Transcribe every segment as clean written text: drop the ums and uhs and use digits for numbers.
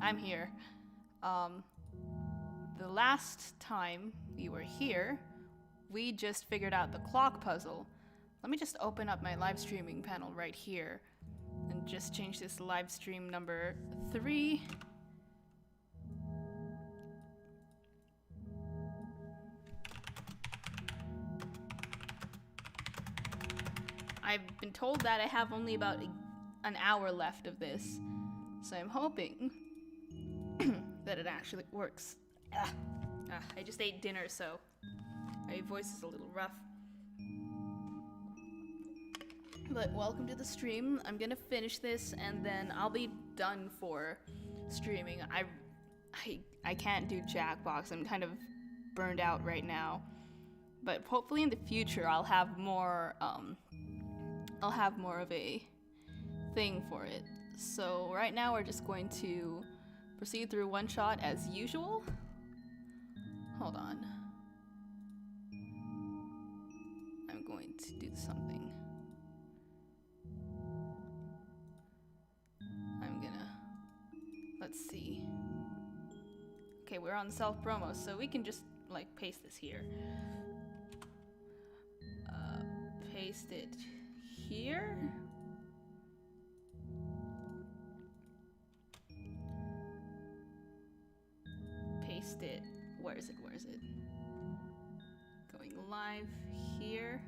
I'm here. The last time we were here, we just figured out the clock puzzle. Let me just open up my live streaming panel right here and just change this live stream number 3. I've been told that I have only about an hour left of this, so I'm hoping that it actually works. I just ate dinner, so my voice is a little rough. But welcome to the stream. I'm gonna finish this and then I'll be done for streaming. I can't do Jackbox. I'm kind of burned out right now. But hopefully in the future I'll have more of a thing for it. So right now we're just going to proceed through OneShot as usual. Hold on. I'm going to do something. Let's see. Okay, we're on self-promo, so we can just like paste this here. Paste it here. Paste it. Where is it? Where is it? Going live here.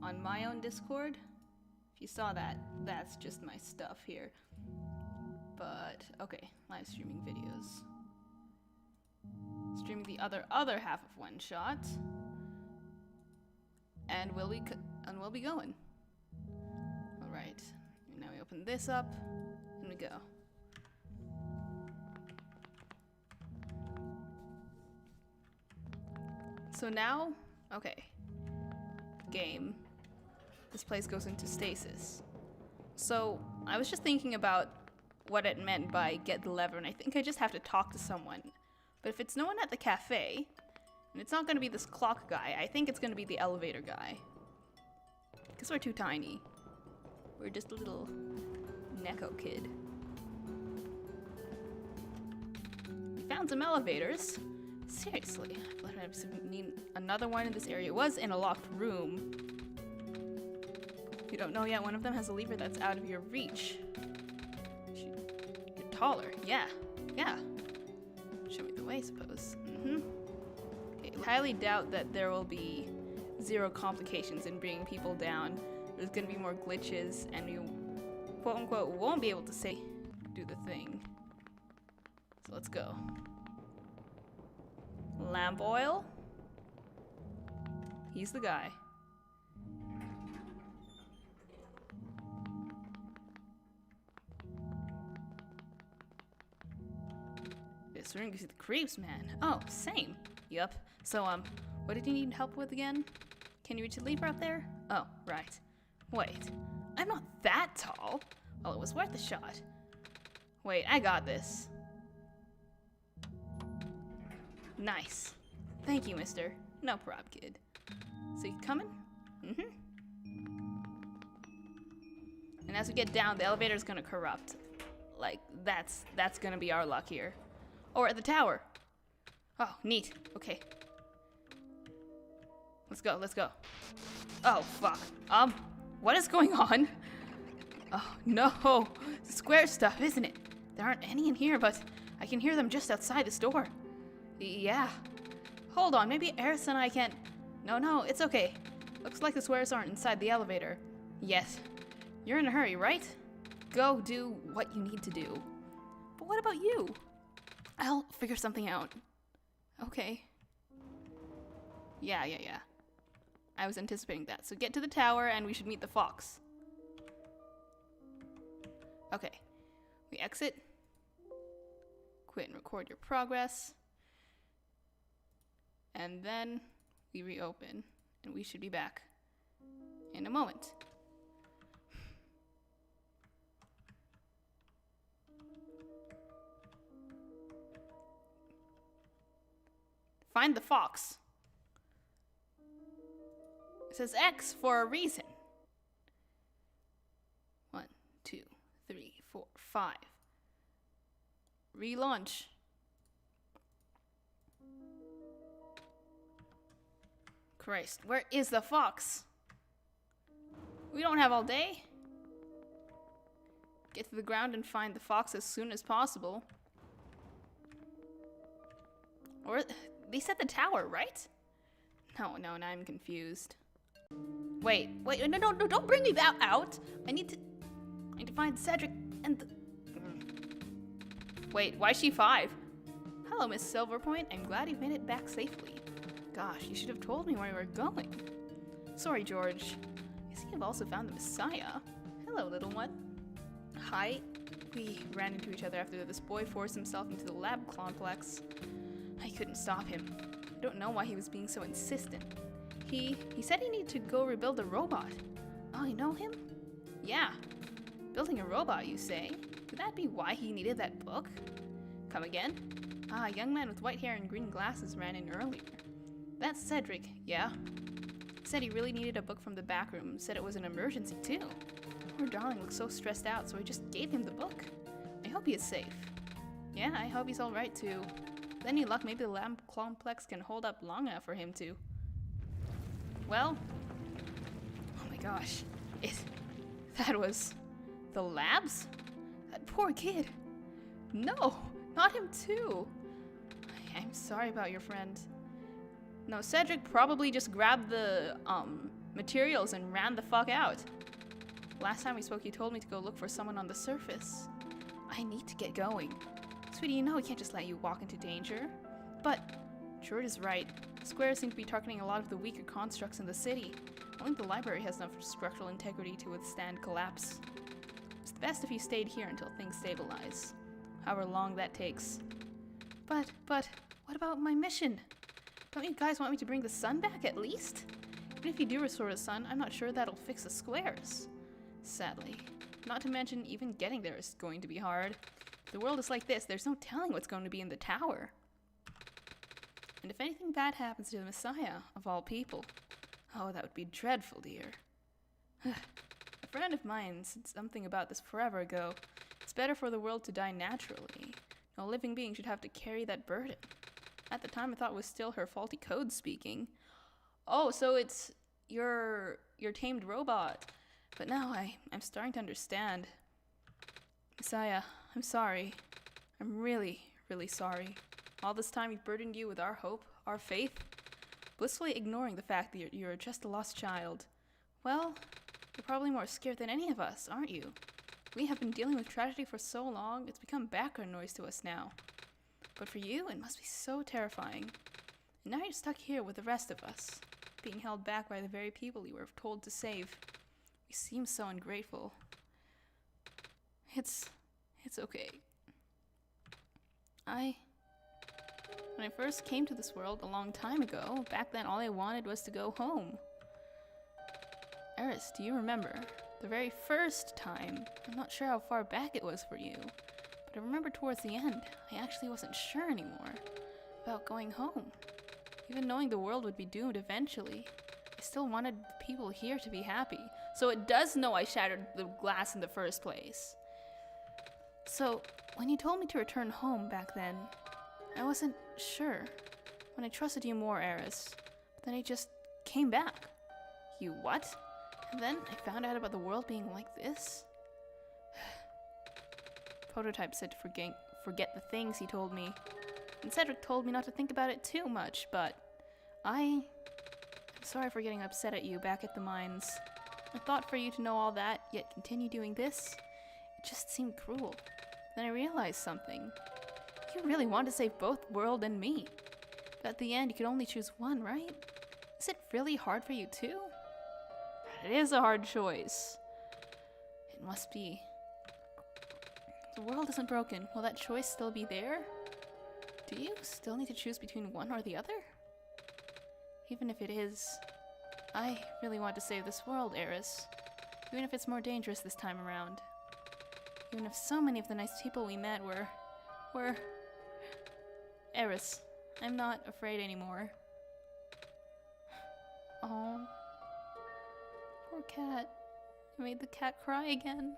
On my own Discord. If you saw that, that's just my stuff here. But okay, live streaming videos. Streaming the other half of OneShot. And we'll be going. All right. Now we open this up and we go. So now, okay. Game. This place goes into stasis. So I was just thinking about what it meant by get the lever, and I think I just have to talk to someone. But if it's no one at the cafe, and it's not going to be this clock guy, I think it's going to be the elevator guy. Because we're too tiny. We're just a little Neko kid. We found some elevators. Seriously, I need another one in this area. It was in a locked room. You don't know yet, one of them has a lever that's out of your reach. You're taller. Yeah. Show me the way, I suppose. Okay, I highly doubt that there will be zero complications in bringing people down. There's gonna be more glitches, and you, quote-unquote, won't be able to do the thing. So let's go. Lamp oil. He's the guy. This room gives you the creeps, man. Oh, same. Yup. So, what did you need help with again? Can you reach the lever up there? Oh, right. Wait, I'm not that tall. Well, it was worth a shot. Wait, I got this. Nice. Thank you, mister. No prob, kid. So you coming? And as we get down, the elevator's gonna corrupt. Like, that's gonna be our luck here. Or at the tower. Oh, neat. Okay. Let's go. Oh, fuck. What is going on? Oh, no. It's square stuff, isn't it? There aren't any in here, but I can hear them just outside this door. Yeah. Hold on, maybe Eris and I can't... No, it's okay. Looks like the squares aren't inside the elevator. Yes. You're in a hurry, right? Go do what you need to do. But what about you? I'll figure something out. Okay. Yeah. I was anticipating that. So get to the tower and we should meet the fox. Okay. We exit. Quit and record your progress. And then we reopen. And we should be back in a moment. Find the fox. It says X for a reason. 1, 2, 5. Relaunch. Christ, where is the fox? We don't have all day. Get to the ground and find the fox as soon as possible. Or, they said the tower, right? No, now I'm confused. Wait, no, don't bring me that out. I need to find Cedric and the... Wait, why is she 5? Hello, Miss Silverpoint. I'm glad you've made it back safely. Gosh, you should have told me where you were going. Sorry, George. I see you've also found the Messiah. Hello, little one. Hi. We ran into each other after this boy forced himself into the lab complex. I couldn't stop him. I don't know why he was being so insistent. He said he needed to go rebuild a robot. Oh, you know him? Yeah. Building a robot, you say? Could that be why he needed that book? Come again? Ah, a young man with white hair and green glasses ran in earlier. That's Cedric, yeah? Said he really needed a book from the back room. Said it was an emergency, too. Poor darling looked so stressed out, so I just gave him the book. I hope he is safe. Yeah, I hope he's alright, too. With any luck, maybe the lab complex can hold up long enough for him to. Well, oh my gosh, that was the labs? That poor kid. No, not him too. I'm sorry about your friend. No, Cedric probably just grabbed the materials and ran the fuck out. Last time we spoke, you told me to go look for someone on the surface. I need to get going. Sweetie, you know we can't just let you walk into danger. But George is right. Squares seem to be targeting a lot of the weaker constructs in the city. I think the library has enough structural integrity to withstand collapse. It's best if you stayed here until things stabilize. However long that takes. But, what about my mission? Don't you guys want me to bring the sun back at least? Even if you do restore the sun, I'm not sure that'll fix the squares. Sadly. Not to mention, even getting there is going to be hard. If the world is like this, there's no telling what's going to be in the tower. And if anything bad happens to the Messiah, of all people, oh, that would be dreadful, dear. A friend of mine said something about this forever ago. It's better for the world to die naturally. No living being should have to carry that burden. At the time, I thought it was still her faulty code speaking. Oh, so it's your tamed robot. But now I'm starting to understand. Messiah, I'm sorry. I'm really, really sorry. All this time we've burdened you with our hope, our faith, blissfully ignoring the fact that you're just a lost child. Well, you're probably more scared than any of us, aren't you? We have been dealing with tragedy for so long, it's become background noise to us now. But for you, it must be so terrifying. And now you're stuck here with the rest of us, being held back by the very people you were told to save. We seem so ungrateful. It's okay. When I first came to this world a long time ago, back then all I wanted was to go home. Eris, do you remember? The very first time. I'm not sure how far back it was for you, but I remember towards the end, I actually wasn't sure anymore about going home. Even knowing the world would be doomed eventually, I still wanted the people here to be happy. So it does know I shattered the glass in the first place. So, when you told me to return home back then, I wasn't sure. When I trusted you more, Eris, but then I just came back. You what? And then I found out about the world being like this? Prototype said to forget the things he told me. And Cedric told me not to think about it too much, but I'm sorry for getting upset at you back at the mines. I thought for you to know all that, yet continue doing this, it just seemed cruel. Then I realized something. You really want to save both world and me. But at the end, you could only choose one, right? Is it really hard for you too? It is a hard choice. It must be. If the world isn't broken, will that choice still be there? Do you still need to choose between one or the other? Even if it is, I really want to save this world, Eris. Even if it's more dangerous this time around. Even if so many of the nice people we met were... Eris, I'm not afraid anymore. Oh, poor cat. I made the cat cry again.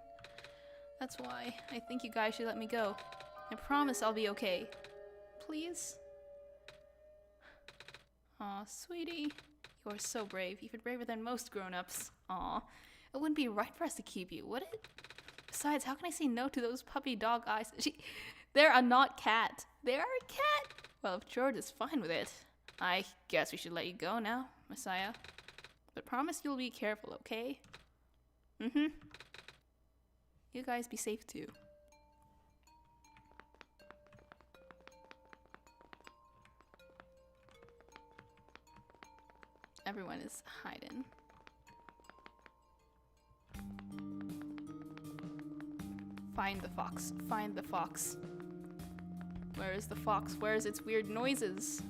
That's why I think you guys should let me go. I promise I'll be okay. Please? Aw, sweetie. You are so brave, even braver than most grown-ups. Aw, it wouldn't be right for us to keep you, would it? Besides, how can I say no to those puppy dog eyes? They're a not cat. They are a cat. Well, if George is fine with it, I guess we should let you go now, Messiah. But promise you'll be careful, okay? Mm-hmm. You guys be safe too. Everyone is hiding. Find the fox. Find the fox. Where is the fox? Where is its weird noises?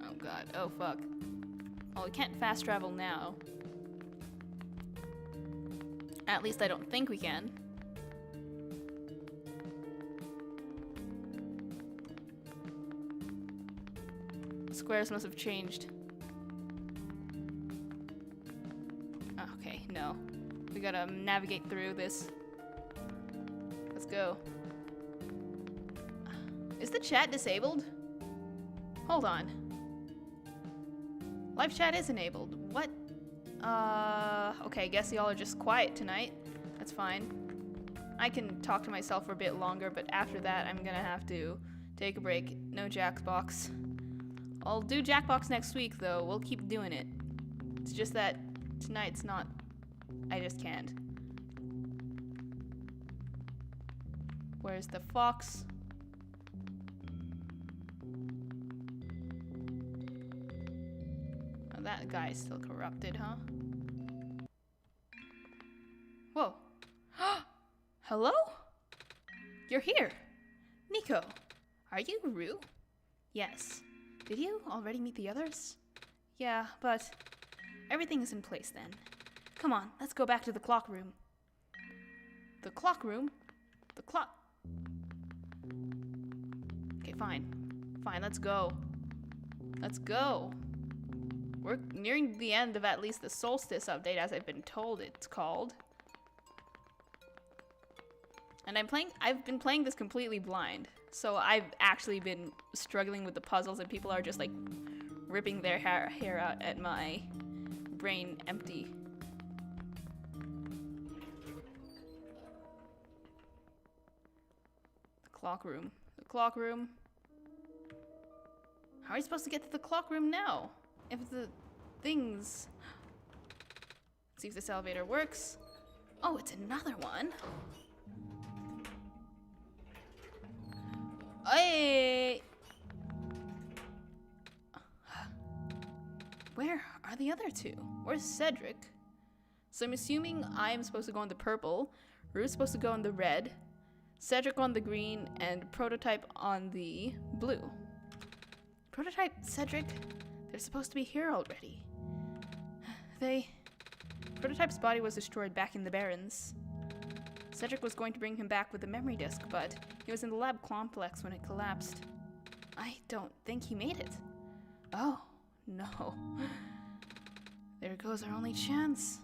Oh god. Oh fuck. Well, we can't fast travel now. At least I don't think we can. Squares must have changed. Okay, no. We gotta navigate through this. Let's go. Is the chat disabled? Hold on. Live chat is enabled. What? Okay, guess y'all are just quiet tonight. That's fine. I can talk to myself for a bit longer, but after that, I'm gonna have to take a break. No Jackbox. I'll do Jackbox next week, though. We'll keep doing it. It's just that tonight's not... I just can't. Where's the fox? Oh, that guy's still corrupted, huh? Whoa. Hello? You're here. Nico. Are you Rue? Yes. Did you already meet the others? Yeah, but everything is in place then. Come on, let's go back to the clock room. The clock room? The clock... Okay, fine. Fine, let's go. Let's go. We're nearing the end of at least the solstice update, as I've been told it's called. And I've been playing this completely blind. So I've actually been struggling with the puzzles, and people are just like ripping their hair out at my brain empty. The clock room. The clock room. How are you supposed to get to the clock room now? If the things... Let's see if this elevator works. Oh, it's another one. Hey! Where are the other two? Where's Cedric? So I'm assuming I'm supposed to go on the purple, Rue's supposed to go on the red, Cedric on the green, and Prototype on the blue. Prototype, Cedric, they're supposed to be here already. Prototype's body was destroyed back in the Barrens. Cedric was going to bring him back with the memory disk, but he was in the lab complex when it collapsed. I don't think he made it. Oh, no. There goes our only chance.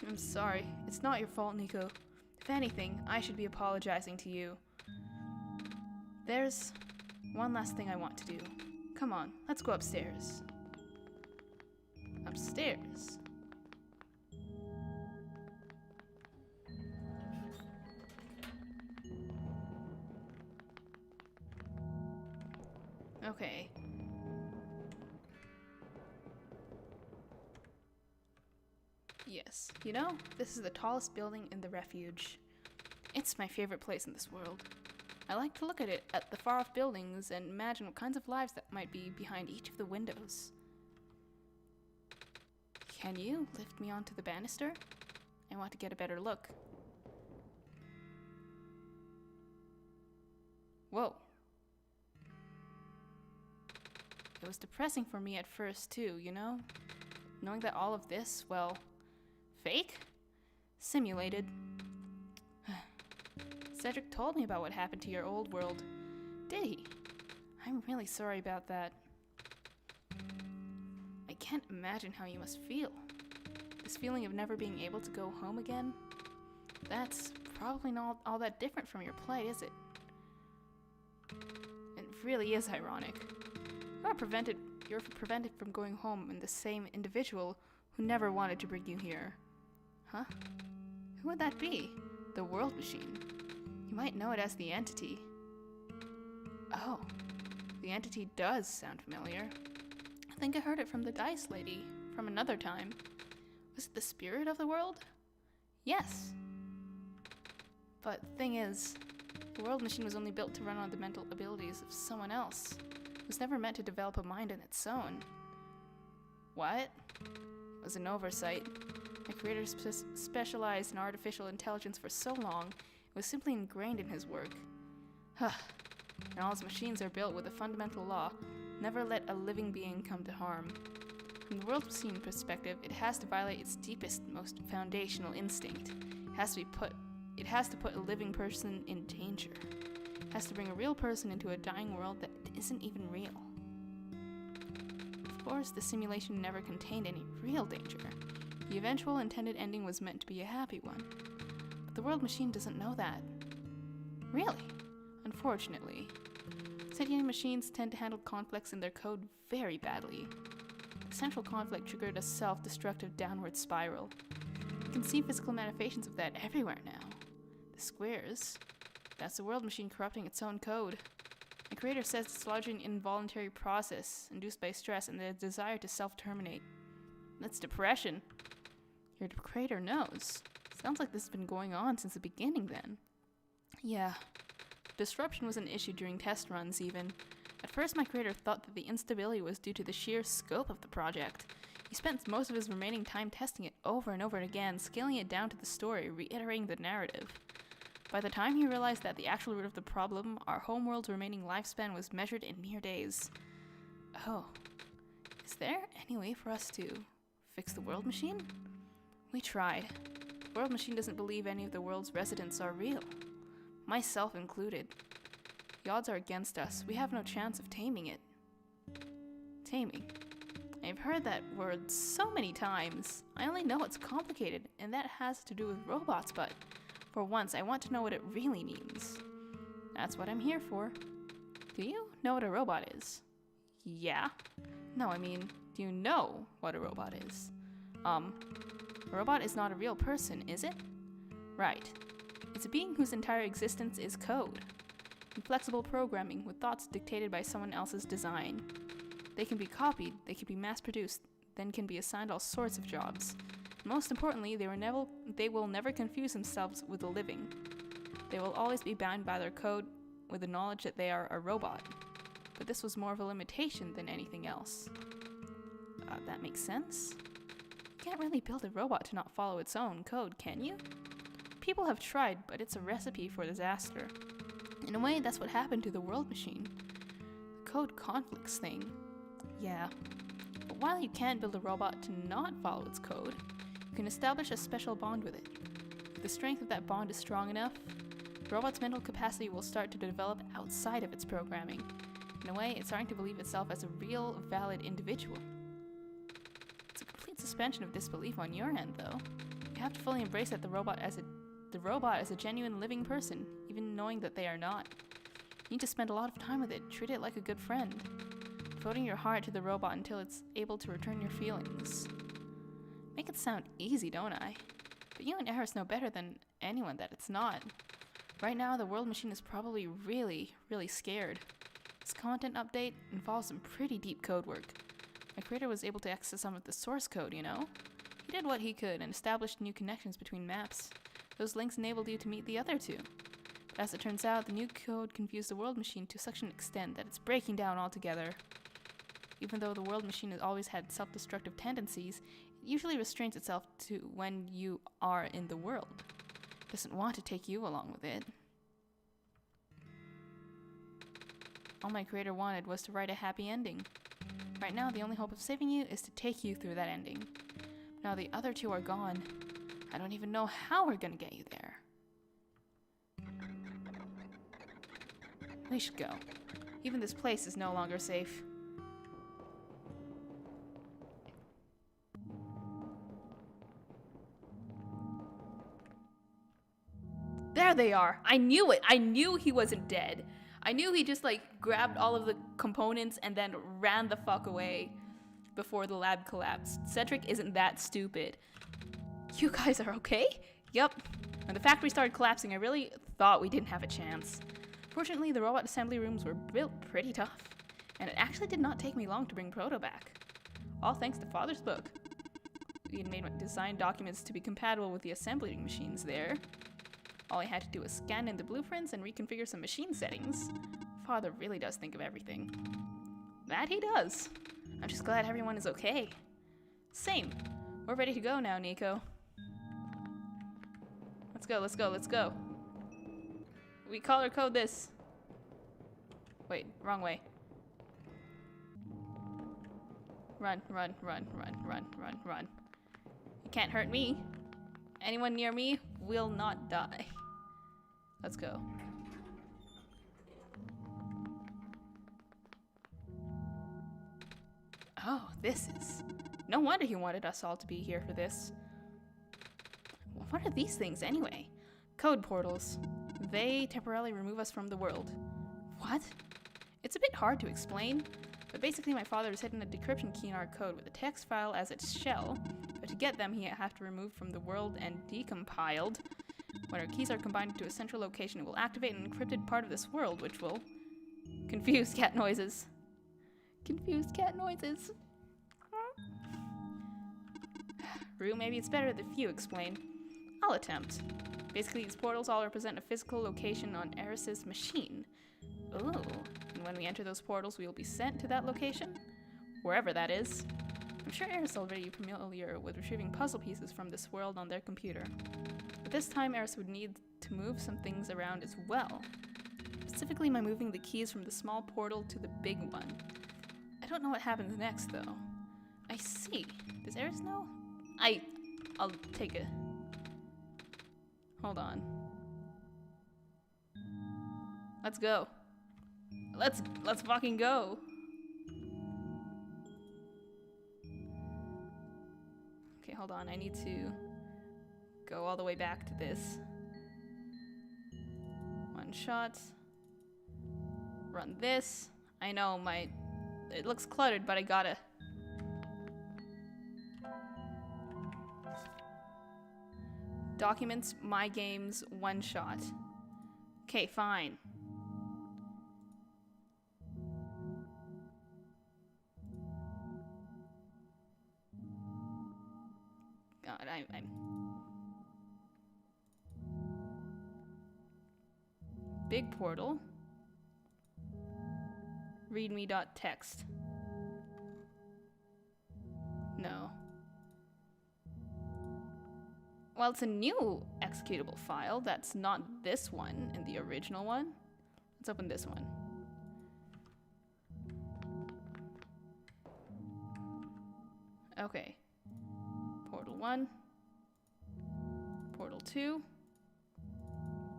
I'm sorry. It's not your fault, Nico. If anything, I should be apologizing to you. There's one last thing I want to do. Come on, let's go upstairs. Upstairs? Okay. Yes. You know, this is the tallest building in the refuge. It's my favorite place in this world. I like to look at it at the far-off buildings and imagine what kinds of lives that might be behind each of the windows. Can you lift me onto the banister? I want to get a better look. Whoa. It was depressing for me at first too, you know? Knowing that all of this, well, fake? Simulated. Cedric told me about what happened to your old world. Did he? I'm really sorry about that. I can't imagine how you must feel. The This feeling of never being able to go home again? That's probably not all that different from your plight, is it? It really is ironic. You're prevented from going home in the same individual who never wanted to bring you here. Huh? Who would that be? The World Machine. You might know it as the Entity. Oh, the Entity does sound familiar. I think I heard it from the Dice Lady from another time. Was it the spirit of the world? Yes. But the thing is, the World Machine was only built to run on the mental abilities of someone else. It was never meant to develop a mind on its own. What? It was an oversight. My creator specialized in artificial intelligence for so long, it was simply ingrained in his work. And all his machines are built with a fundamental law: never let a living being come to harm. From the World Machine perspective, it has to violate its deepest, most foundational instinct. It has to put a living person in danger. It has to bring a real person into a dying world that isn't even real. Of course, the simulation never contained any real danger. The eventual intended ending was meant to be a happy one. But the World Machine doesn't know that. Really? Unfortunately. Sentient machines tend to handle conflicts in their code very badly. The central conflict triggered a self-destructive downward spiral. You can see physical manifestations of that everywhere now. The squares. That's the World Machine corrupting its own code. The creator says it's largely an involuntary process induced by stress and the desire to self-terminate. That's depression. Your creator knows. Sounds like this has been going on since the beginning then. Yeah. Disruption was an issue during test runs even. At first my creator thought that the instability was due to the sheer scope of the project. He spent most of his remaining time testing it over and over again, scaling it down to the story, reiterating the narrative. By the time he realized that the actual root of the problem, our homeworld's remaining lifespan was measured in mere days. Oh. Is there any way for us to fix the World Machine? We tried. The World Machine doesn't believe any of the world's residents are real. Myself included. The odds are against us. We have no chance of taming it. Taming. I've heard that word so many times. I only know it's complicated, and that has to do with robots, but for once I want to know what it really means. That's what I'm here for. Do you know what a robot is? Yeah? No, I mean, do you know what a robot is? A robot is not a real person, is it? Right. It's a being whose entire existence is code. Inflexible programming with thoughts dictated by someone else's design. They can be copied, they can be mass-produced, then can be assigned all sorts of jobs. Most importantly, they will never confuse themselves with the living. They will always be bound by their code with the knowledge that they are a robot. But this was more of a limitation than anything else. That makes sense? You can't really build a robot to not follow its own code, can you? People have tried, but it's a recipe for disaster. In a way, that's what happened to the World Machine. The code conflicts thing. Yeah. But while you can't build a robot to not follow its code, you can establish a special bond with it. If the strength of that bond is strong enough, the robot's mental capacity will start to develop outside of its programming. In a way, it's starting to believe itself as a real, valid individual. It's a complete suspension of disbelief on your end, though. You have to fully embrace that the robot is a genuine living person, even knowing that they are not. You need to spend a lot of time with it, treat it like a good friend, devoting your heart to the robot until it's able to return your feelings. Make it sound easy, don't I? But you and Eris know better than anyone that it's not. Right now, the World Machine is probably really, really scared. This content update involves some pretty deep code work. My creator was able to access some of the source code, you know? He did what he could and established new connections between maps. Those links enabled you to meet the other two. But as it turns out, the new code confused the World Machine to such an extent that it's breaking down altogether. Even though the World Machine has always had self-destructive tendencies, it usually restrains itself to when you are in the world. It doesn't want to take you along with it. All my creator wanted was to write a happy ending. Right now, the only hope of saving you is to take you through that ending. Now the other two are gone. I don't even know how we're gonna get you there. We should go. Even this place is no longer safe. There they are. I knew it. I knew he wasn't dead. I knew he just like grabbed all of the components and then ran the fuck away before the lab collapsed. Cedric isn't that stupid. You guys are okay? Yup. When the factory started collapsing, I really thought we didn't have a chance. Fortunately, the robot assembly rooms were built pretty tough, and it actually did not take me long to bring Proto back. All thanks to Father's book. We had made design documents to be compatible with the assembly machines there. All I had to do was scan in the blueprints and reconfigure some machine settings. Father really does think of everything. That he does. I'm just glad everyone is okay. Same. We're ready to go now, Nico. Let's go, let's go, let's go. We color code this. Wait, wrong way. Run, run, run, run, run, run, run. You can't hurt me. Anyone near me will not die. Let's go. Oh, this is... No wonder he wanted us all to be here for this. What are these things anyway? Code portals. They temporarily remove us from the world. What? It's a bit hard to explain, but basically my father has hidden a decryption key in our code with a text file as its shell, but to get them he have to remove from the world and decompiled. When our keys are combined into a central location, it will activate an encrypted part of this world, which will... Confused cat noises. Confused cat noises. Rue, maybe it's better if you explain. I'll attempt. Basically, these portals all represent a physical location on Eris's machine. Ooh. And when we enter those portals, we will be sent to that location? Wherever that is. I'm sure Eris is already familiar with retrieving puzzle pieces from this world on their computer. But this time, Eris would need to move some things around as well. Specifically by moving the keys from the small portal to the big one. I don't know what happens next, though. I see. Does Eris know? I'll take a... Hold on. Let's go. Let's fucking go. Okay, hold on. I need to go all the way back to this. OneShot. Run this. I know it looks cluttered, but I gotta... Documents, my games, OneShot. Okay, fine. God, I'm... Big portal. Readme.txt. No. Well, it's a new executable file. That's not this one in the original one. Let's open this one. Okay. Portal 1. Portal 2.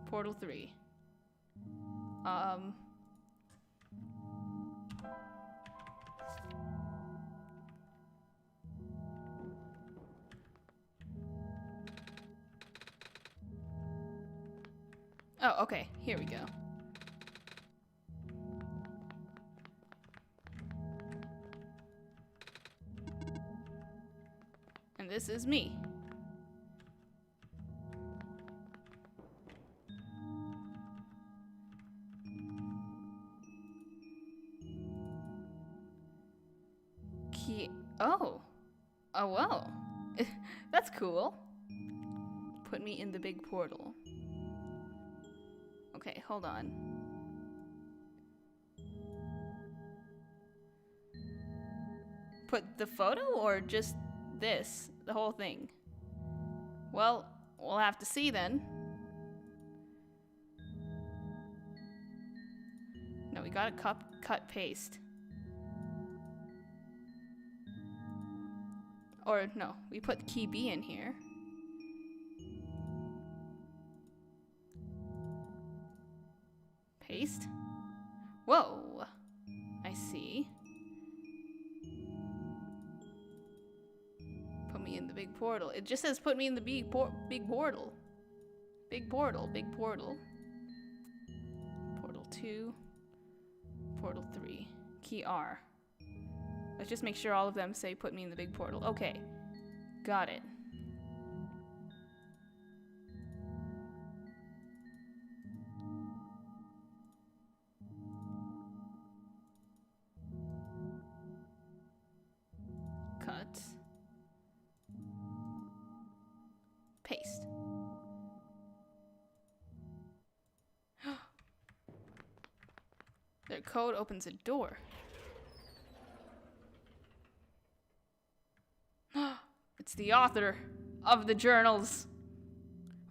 Portal 3. Oh, okay. Here we go. And this is me. Oh. Oh, well. That's cool. Put me in the big portal. Okay, hold on. Put the photo or just this? The whole thing? Well, we'll have to see then. No, we gotta cut paste. Or no, we put key B in here. Paste. Whoa. I see. Put me in the big portal. It just says put me in the big portal. Big portal, big portal. Portal 2. Portal 3. Key R. Let's just make sure all of them say put me in the big portal. Okay. Got it. Cut. Paste. Their code opens a door. It's the author of the journals.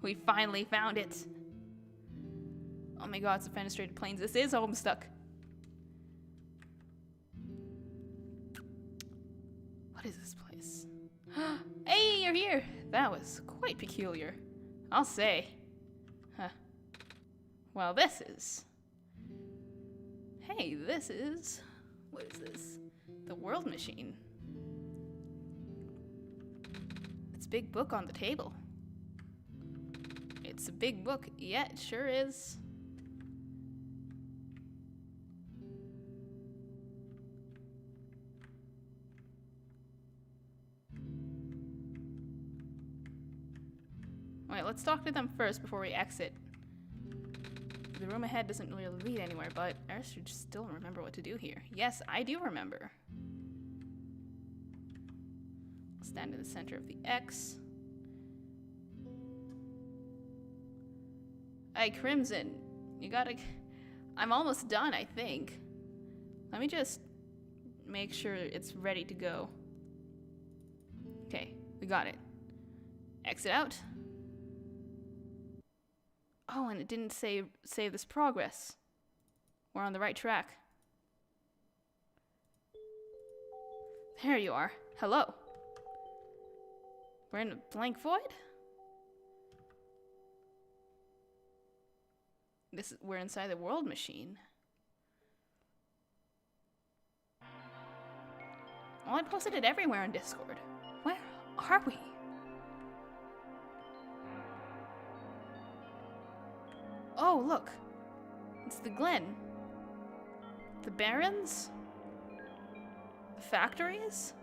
We finally found it. Oh my god, it's the fenestrated plains. This is Homestuck. What is this place? Hey, you're here! That was quite peculiar, I'll say. Huh. Well, this is... Hey, this is... What is this? The world machine. It's a big book on the table. It's a big book. Yeah, it sure is. Alright, let's talk to them first before we exit. The room ahead doesn't really lead anywhere, but I should still remember what to do here. Yes, I do remember. Stand in the center of the X. Hey, Crimson, you gotta... I'm almost done, I think. Let me just make sure it's ready to go. Okay, we got it. Exit out. Oh, and it didn't save this progress. We're on the right track. There you are. Hello. We're in a blank void? We're inside the world machine. Well, I posted it everywhere on Discord. Where are we? Oh, look. It's the Glen. The Barrens? The factories?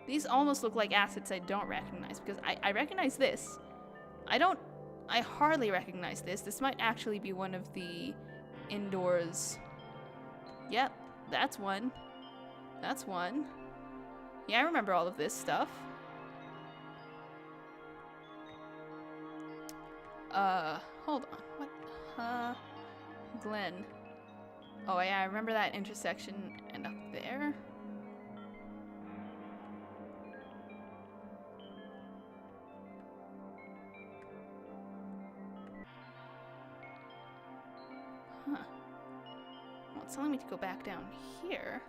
These almost look like assets I don't recognize, because I recognize this. I hardly recognize this. This might actually be one of the indoors. Yep, that's one. That's one. Yeah, I remember all of this stuff. Hold on. What? Glen. Oh yeah, I remember that intersection and up there. Huh. Well, it's telling me to go back down here.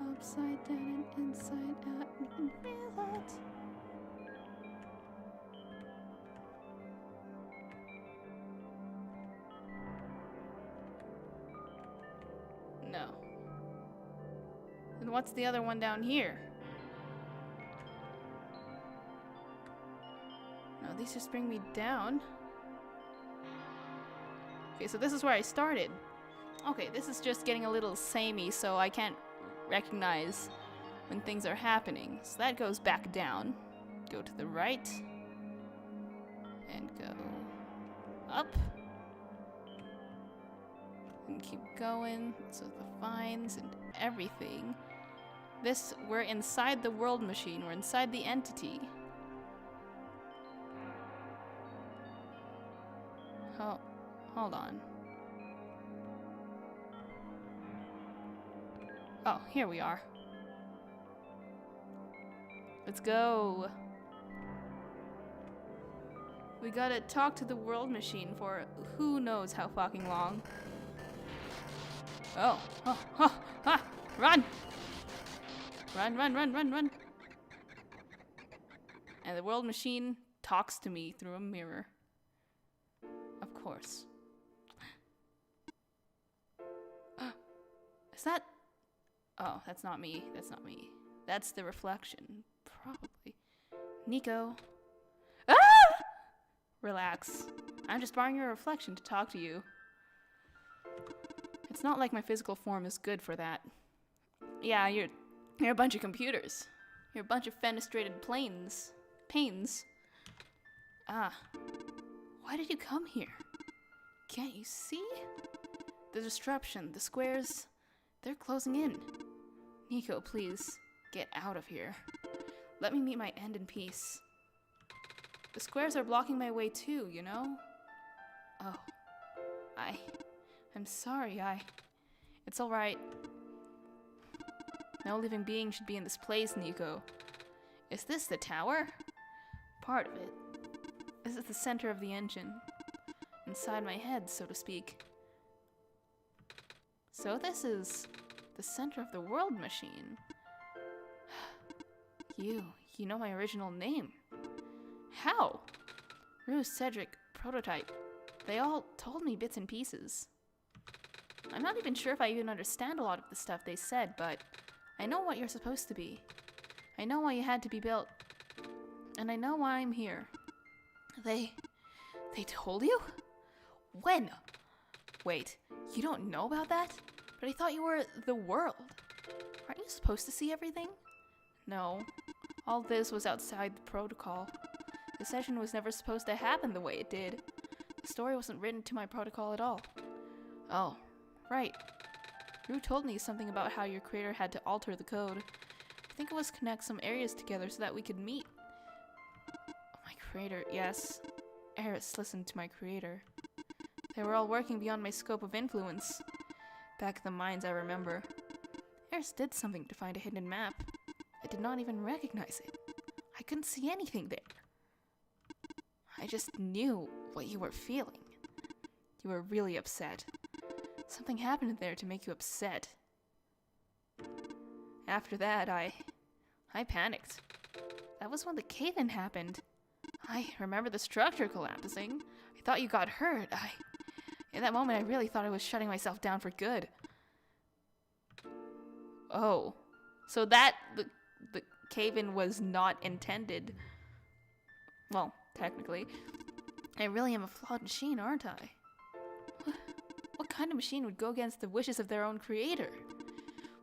Upside down and inside out, you can feel it. No. And what's the other one down here? No, these just bring me down. Okay, so this is where I started. Okay, this is just getting a little samey, so I can't recognize when things are happening. So that goes back down. Go to the right. And go up. And keep going. So the vines and everything. We're inside the world machine. We're inside the entity. Oh, hold on. Oh, here we are. Let's go. We gotta talk to the world machine for who knows how fucking long. Oh, run! Run. And the world machine talks to me through a mirror. Of course. Is that... Oh, that's not me. That's not me. That's the reflection. Probably. Nico. Ah! Relax. I'm just borrowing your reflection to talk to you. It's not like my physical form is good for that. Yeah, you're a bunch of computers. You're a bunch of fenestrated panes. Ah. Why did you come here? Can't you see? The disruption, the squares, they're closing in. Nico, please, get out of here. Let me meet my end in peace. The squares are blocking my way too, you know? Oh. I'm sorry, It's alright. No living being should be in this place, Nico. Is this the tower? Part of it. This is the center of the engine. Inside my head, so to speak. So this is the center of the world machine. You know my original name. How? Rue, Cedric, Prototype. They all told me bits and pieces. I'm not even sure if I even understand a lot of the stuff they said, but I know what you're supposed to be. I know why you had to be built. And I know why I'm here. They told you? When? Wait, you don't know about that? But I thought you were the world. Aren't you supposed to see everything? No. All this was outside the protocol. The session was never supposed to happen the way it did. The story wasn't written to my protocol at all. Oh, right. Rue told me something about how your creator had to alter the code. I think it was connect some areas together so that we could meet. My creator, yes. Eris listened to my creator. They were all working beyond my scope of influence. Back in the mines, I remember. Eris did something to find a hidden map. I did not even recognize it. I couldn't see anything there. I just knew what you were feeling. You were really upset. Something happened there to make you upset. After that, I panicked. That was when the cave-in happened. I remember the structure collapsing. I thought you got hurt. In that moment, I really thought I was shutting myself down for good. Oh. So the cave-in was not intended. Well, technically. I really am a flawed machine, aren't I? What kind of machine would go against the wishes of their own creator?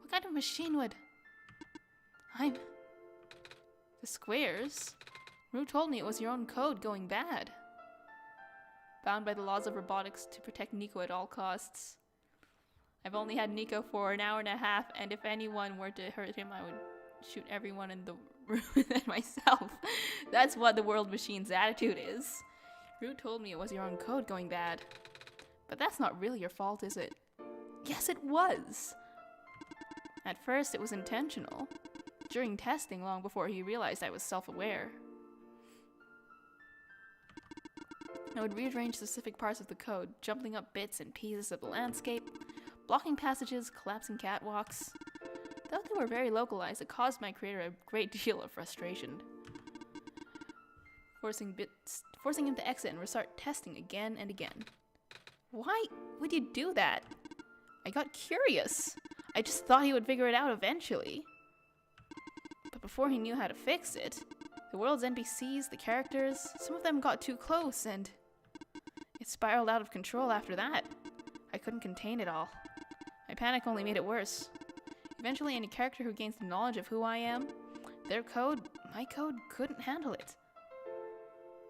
What kind of machine would... The squares? Rue told me it was your own code going bad. Bound by the laws of robotics to protect Nico at all costs. I've only had Nico for an hour and a half, and if anyone were to hurt him, I would shoot everyone in the room and myself. That's what the world machine's attitude is. Rue told me it was your own code going bad. But that's not really your fault, is it? Yes, it was! At first, it was intentional. During testing, long before he realized I was self-aware. I would rearrange specific parts of the code, jumping up bits and pieces of the landscape, blocking passages, collapsing catwalks. Though they were very localized, it caused my creator a great deal of frustration. Forcing him to exit and restart testing again and again. Why would you do that? I got curious. I just thought he would figure it out eventually. But before he knew how to fix it, the world's NPCs, the characters, some of them got too close and it spiraled out of control after that. I couldn't contain it all. My panic only made it worse. Eventually, any character who gains the knowledge of who I am, their code, my code, couldn't handle it.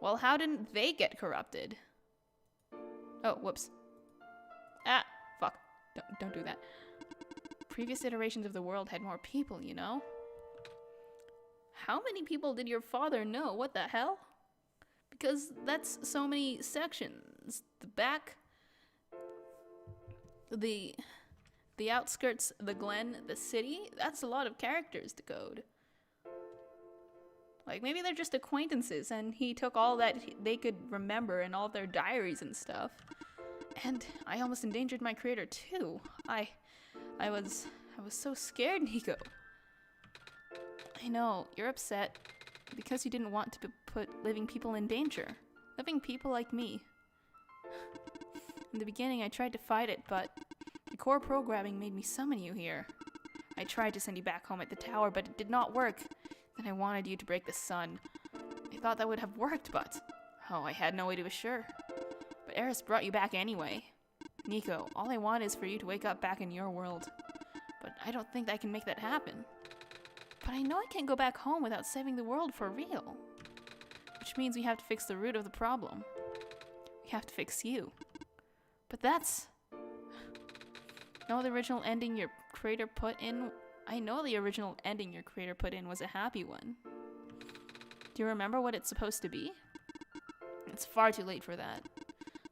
Well, how didn't they get corrupted? Oh, whoops. Ah, fuck. Don't do that. Previous iterations of the world had more people, you know? How many people did your father know? What the hell? Because that's so many sections. The back, the outskirts, the glen, the city, that's a lot of characters to code. Like, maybe they're just acquaintances and he took all that they could remember in all their diaries and stuff. And I almost endangered my creator too. I was so scared, Nico. I know, you're upset because you didn't want to put living people in danger. Living people like me. In the beginning, I tried to fight it, but the core programming made me summon you here. I tried to send you back home at the tower, but it did not work. Then I wanted you to break the sun. I thought that would have worked, but... Oh, I had no way to be sure. But Eris brought you back anyway. Nico, all I want is for you to wake up back in your world. But I don't think I can make that happen. But I know I can't go back home without saving the world for real. Which means we have to fix the root of the problem. We have to fix you. But that's... No, the original ending your creator put in... I know the original ending your creator put in was a happy one. Do you remember what it's supposed to be? It's far too late for that.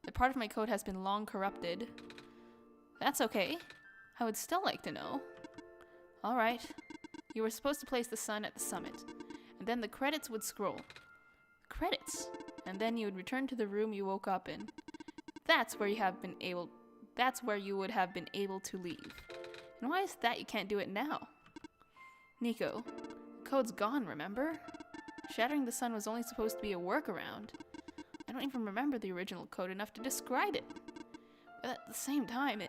The part of my code has been long corrupted. That's okay. I would still like to know. Alright. You were supposed to place the sun at the summit, and then the credits would scroll. Credits! And then you would return to the room you woke up in. That's where you would have been able to leave. And why is that you can't do it now? Nico, the code's gone, remember? Shattering the sun was only supposed to be a workaround. I don't even remember the original code enough to describe it. But at the same time,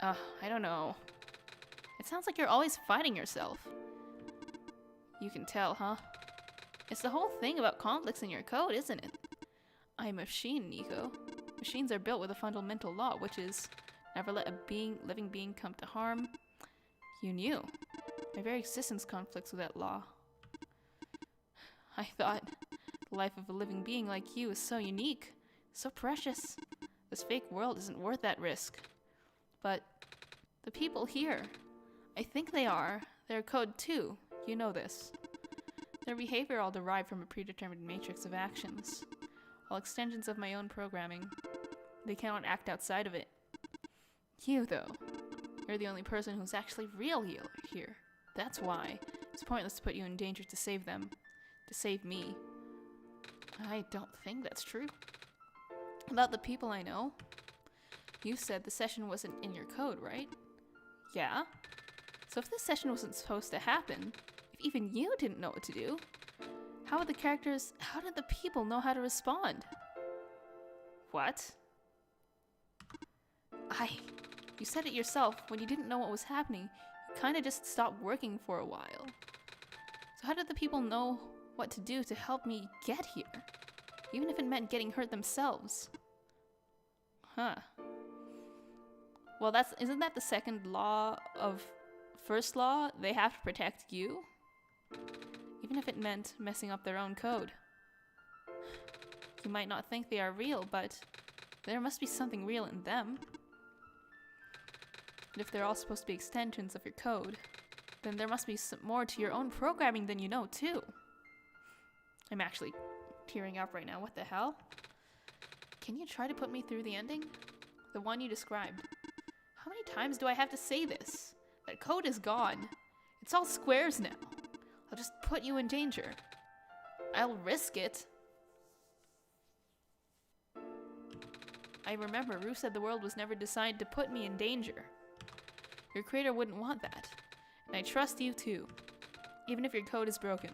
I don't know. It sounds like you're always fighting yourself. You can tell, huh? It's the whole thing about conflicts in your code, isn't it? I'm a machine, Nico. Machines are built with a fundamental law, which is never let a living being come to harm. You knew. My very existence conflicts with that law. I thought the life of a living being like you is so unique, so precious. This fake world isn't worth that risk. But the people here, I think they are. They're code too. You know this. Their behavior all derived from a predetermined matrix of actions. All extensions of my own programming. They cannot act outside of it. You, though, you're the only person who's actually real here. That's why it's pointless to put you in danger to save them. To save me. I don't think that's true. About the people I know, you said the session wasn't in your code, right? Yeah? So if this session wasn't supposed to happen, if even you didn't know what to do, how did the people know how to respond? What? You said it yourself, when you didn't know what was happening, you kinda just stopped working for a while. So how did the people know what to do to help me get here? Even if it meant getting hurt themselves. Huh. Well, isn't that the second law of first law? They have to protect you? Even if it meant messing up their own code. You might not think they are real, but there must be something real in them. And if they're all supposed to be extensions of your code, then there must be some more to your own programming than you know, too. I'm actually tearing up right now. What the hell? Can you try to put me through the ending? The one you described. How many times do I have to say this? That code is gone. It's all squares now. I'll just put you in danger. I'll risk it. I remember Rue said the world was never designed to put me in danger. Your creator wouldn't want that. And I trust you too. Even if your code is broken.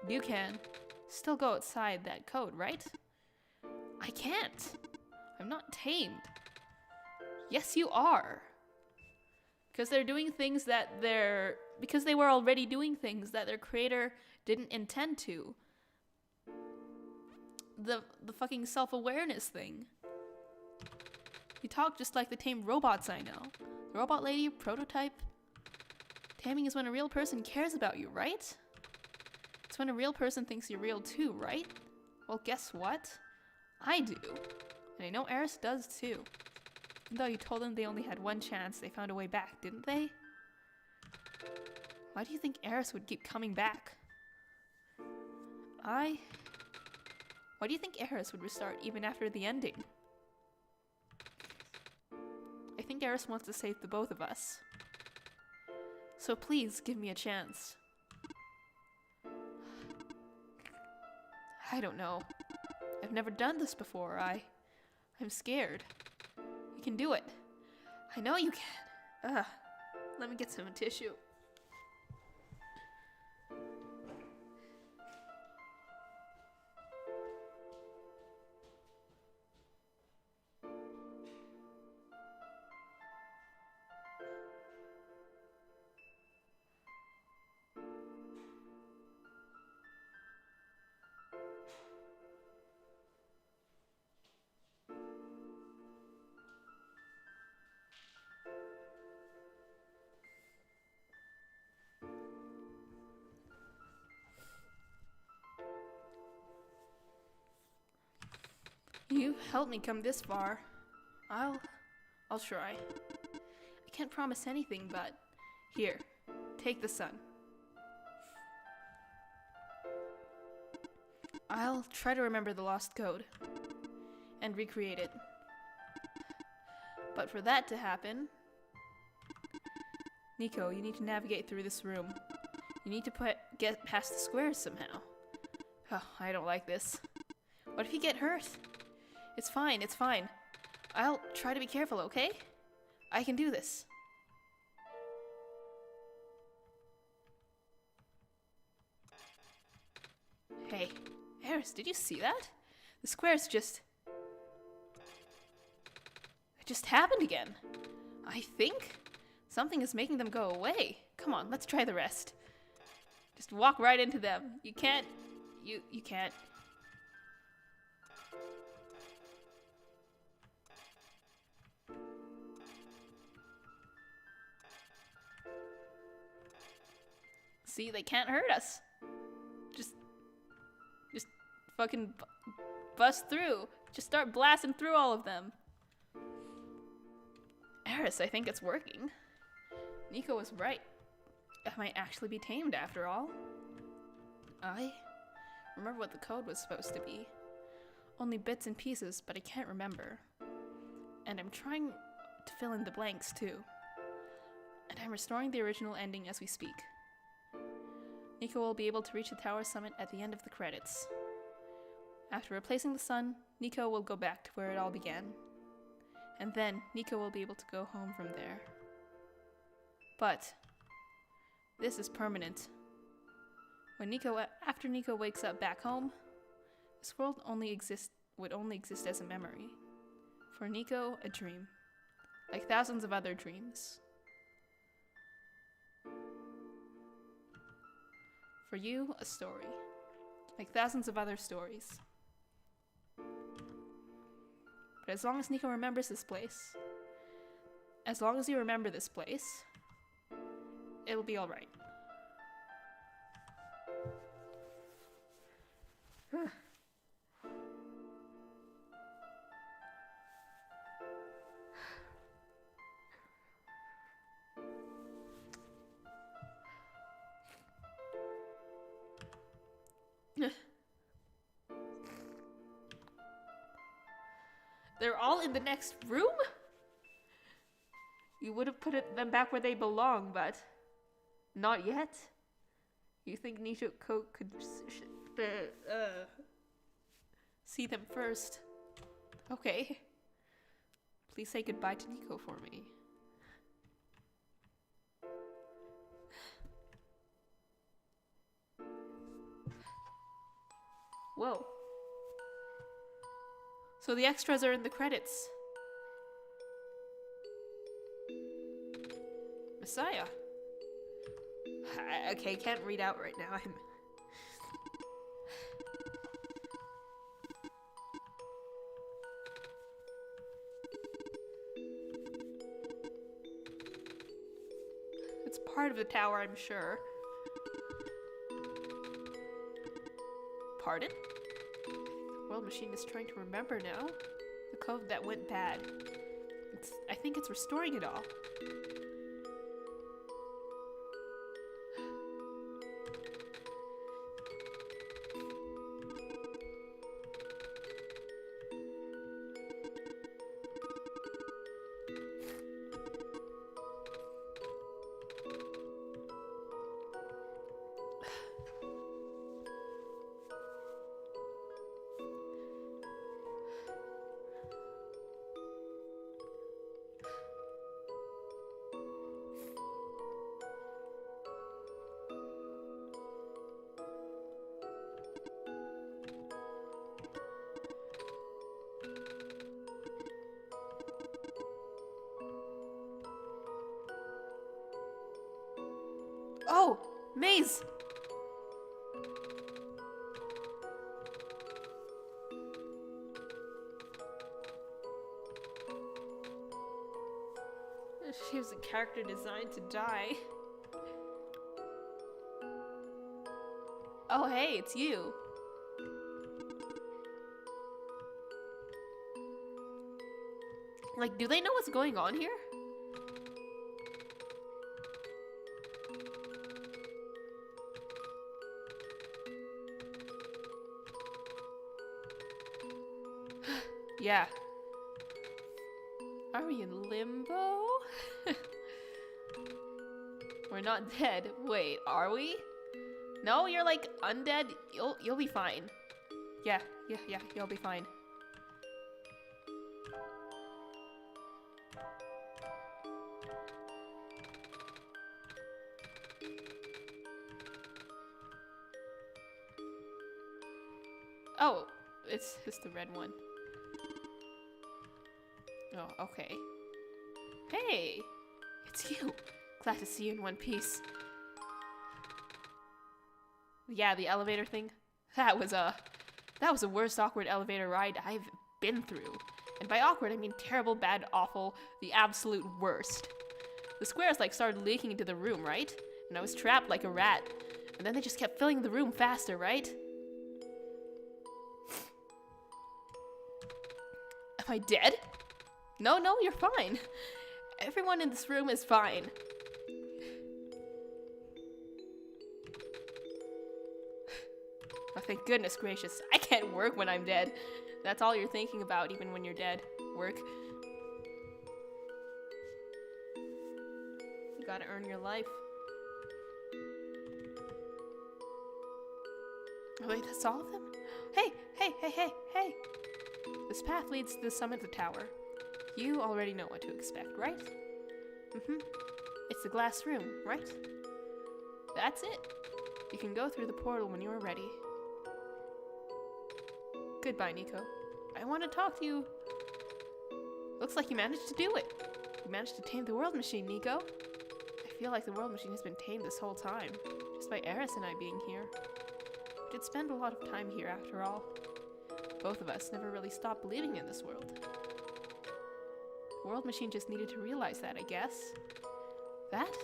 You can still go outside that code, right? I can't. I'm not tamed. Yes, you are. Because they're doing things because they were already doing things that their creator didn't intend to. The fucking self-awareness thing. You talk just like the tamed robots I know. The robot lady, prototype. Taming is when a real person cares about you, right? It's when a real person thinks you're real too, right? Well, guess what? I do. And I know Eris does too. Even though you told them they only had one chance, they found a way back, didn't they? Why do you think Eris would keep coming back? Why do you think Eris would restart even after the ending? I think Eris wants to save the both of us. So please give me a chance. I don't know. I've never done this before. I'm scared. You can do it. I know you can. Let me get some tissue. you've helped me come this far. I'll try. I can't promise anything, but here, take the sun. I'll try to remember the lost code and recreate it. But for that to happen, Nico, you need to navigate through this room. You need to get past the squares somehow. Oh, I don't like this. What if you get hurt? It's fine, it's fine. I'll try to be careful, okay? I can do this. Hey, Eris, did you see that? The squares just... It just happened again. I think something is making them go away. Come on, let's try the rest. Just walk right into them. You can't... You can't... See, they can't hurt us. Just fucking bust through. Just start blasting through all of them. Eris, I think it's working. Nico was right. I might actually be tamed after all. I remember what the code was supposed to be. Only bits and pieces, but I can't remember. And I'm trying to fill in the blanks too. And I'm restoring the original ending as we speak. Nico will be able to reach the tower summit at the end of the credits. After replacing the sun, Nico will go back to where it all began. And then Nico will be able to go home from there. But this is permanent. After Nico wakes up back home, this world would only exist as a memory. For Nico, a dream. Like thousands of other dreams. For you, a story. Like thousands of other stories. But as long as Nico remembers this place, as long as you remember this place, it'll be alright. They're all in the next room? You would have put them back where they belong, but not yet. You think Nico could see them first? Okay. Please say goodbye to Nico for me. Whoa. So the extras are in the credits. Messiah. Okay, can't read out right now. It's part of the tower, I'm sure. Pardon? The world machine is trying to remember now. The code that went bad. I think it's restoring it all. Oh, maze! She was a character designed to die. Oh hey, it's you. Like, do they know what's going on here? Yeah. Are we in limbo? We're not dead. Wait, are we? No, you're like undead. You'll be fine. Yeah, you'll be fine. Oh, it's the red one. Oh, okay. Hey, it's you. Glad to see you in one piece. Yeah, the elevator thing. That was the worst awkward elevator ride I've been through. And by awkward, I mean terrible, bad, awful, the absolute worst. The squares like started leaking into the room, right? And I was trapped like a rat. And then they just kept filling the room faster, right? Am I dead? No, you're fine. Everyone in this room is fine. Oh, thank goodness gracious. I can't work when I'm dead. That's all you're thinking about, even when you're dead. Work. You gotta earn your life. Oh, wait, that's all of them? Hey! This path leads to the summit of the tower. You already know what to expect, right? It's the glass room, right? That's it. You can go through the portal when you are ready. Goodbye, Nico. I want to talk to you. Looks like you managed to do it. You managed to tame the world machine, Nico. I feel like the world machine has been tamed this whole time, just by Eris and I being here. We did spend a lot of time here after all. Both of us never really stopped believing in this world. The world machine just needed to realize that, I guess. That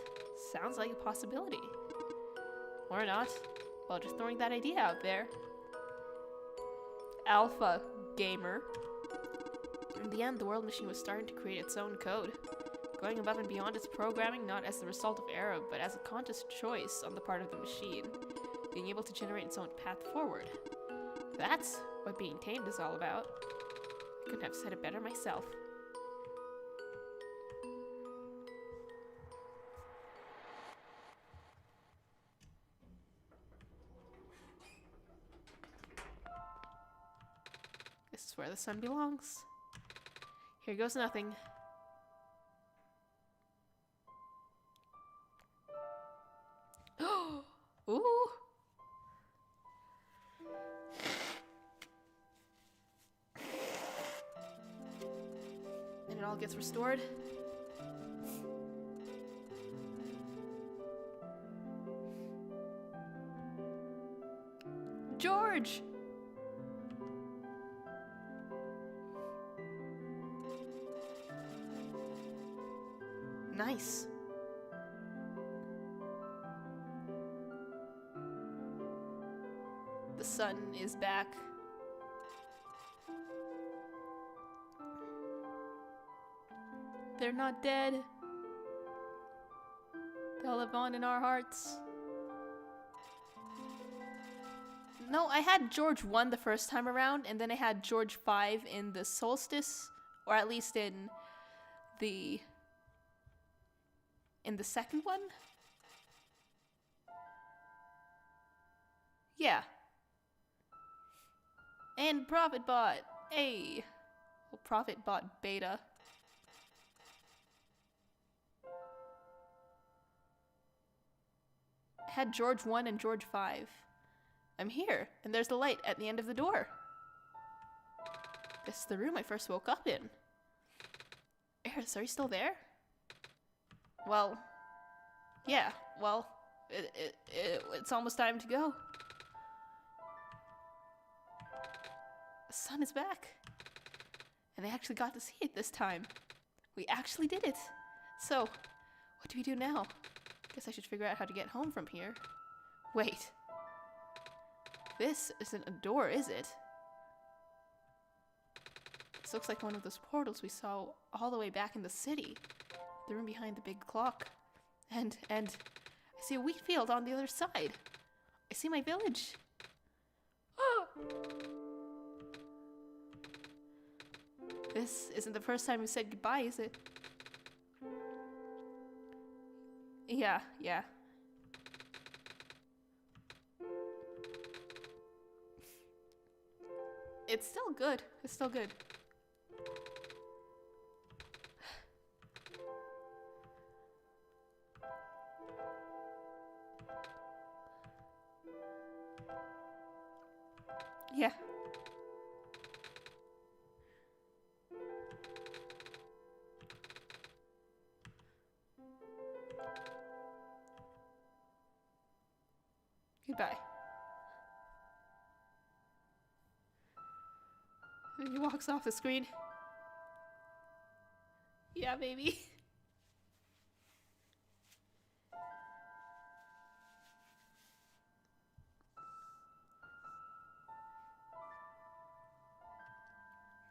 sounds like a possibility. Or not. Well, just throwing that idea out there. Alpha gamer. In the end, the world machine was starting to create its own code, going above and beyond its programming, not as the result of error, but as a conscious choice on the part of the machine, being able to generate its own path forward. That's what being tamed is all about. I couldn't have said it better myself. This is where the sun belongs. Here goes nothing. Ooh! And it all gets restored. George! Nice. The sun is back. They're not dead. They'll live on in our hearts. No, I had George 1 the first time around, and then I had George 5 in the Solstice, or at least in the second one? Yeah. And ProfitBot. Hey. Well, ProfitBot beta. I had George 1 and George 5. I'm here, and there's the light at the end of the door. This is the room I first woke up in. Eris, are you still there? Well, yeah, well, it's almost time to go. The sun is back. And I actually got to see it this time. We actually did it. So, what do we do now? Guess I should figure out how to get home from here. Wait. This isn't a door, is it? This looks like one of those portals we saw all the way back in the city. The room behind the big clock. And I see a wheat field on the other side. I see my village. Oh! This isn't the first time we said goodbye, is it? Yeah. It's still good. Yeah. Goodbye. And he walks off the screen. Yeah, baby.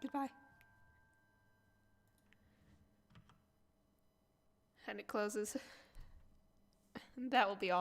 Goodbye. And it closes. And that will be all.